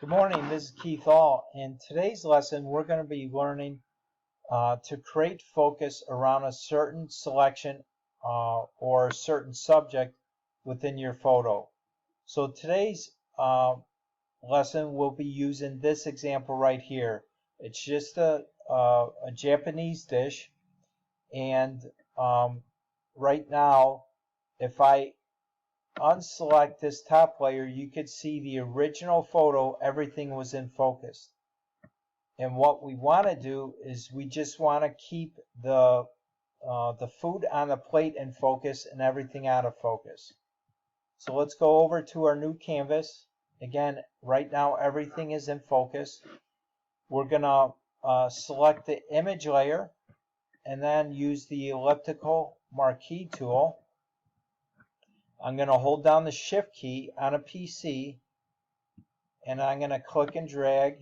Good morning, this is Keith All. In today's lesson, we're going to be learning to create focus around a certain selection or a certain subject within your photo. So today's lesson will be using this example right here. It's just a Japanese dish, and right now, if I unselect this top layer, you could see the original photo, everything was in focus. And what we want to do is we just want to keep the food on the plate in focus and everything out of focus. So let's go over to our new canvas. Again, right now everything is in focus. We're going to select the image layer and then use the elliptical marquee tool. I'm going to hold down the Shift key on a PC, and I'm going to click and drag.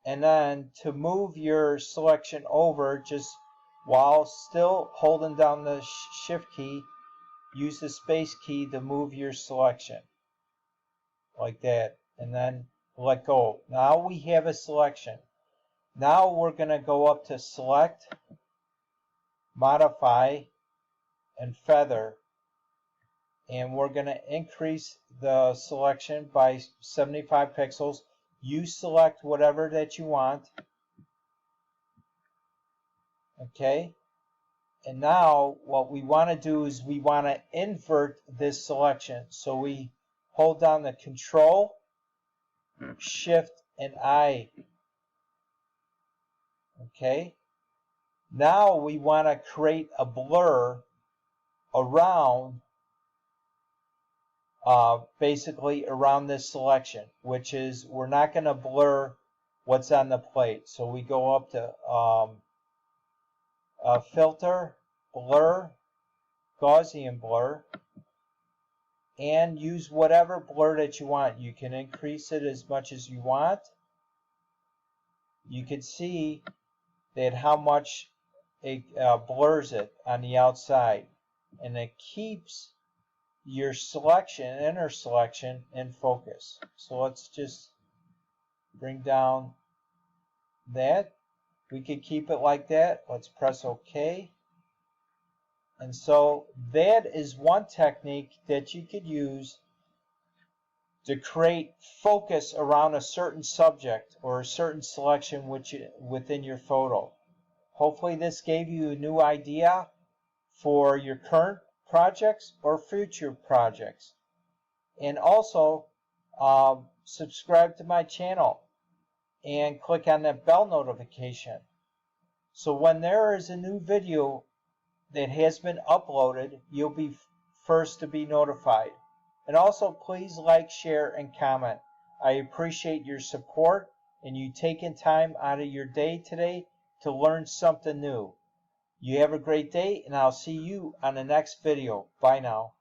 And then to move your selection over, just while still holding down the Shift key, use the space key to move your selection. Like that. And then let go. Now we have a selection. Now we're going to go up to Select, Modify, and Feather. And we're going to increase the selection by 75 pixels. You select whatever that you want. Okay? And now what we want to do is we want to invert this selection. So we hold down the Control, Shift, and I. Okay? Now we want to create a blur around basically around this selection, which is we're not going to blur what's on the plate. So we go up to Filter, Blur, Gaussian Blur, and use whatever blur that you want. You can increase it as much as you want. You can see that how much it blurs it on the outside, and it keeps your selection, inner selection, in focus. So let's just bring down that. We could keep it like that. Let's press OK. And so that is one technique that you could use to create focus around a certain subject or a certain selection within your photo. Hopefully this gave you a new idea for your current projects or future projects. And also subscribe to my channel and click on that bell notification. So when there is a new video that has been uploaded, you'll be first to be notified. And also please like, share, and comment. I appreciate your support and you taking time out of your day today to learn something new. You have a great day, and I'll see you on the next video. Bye now.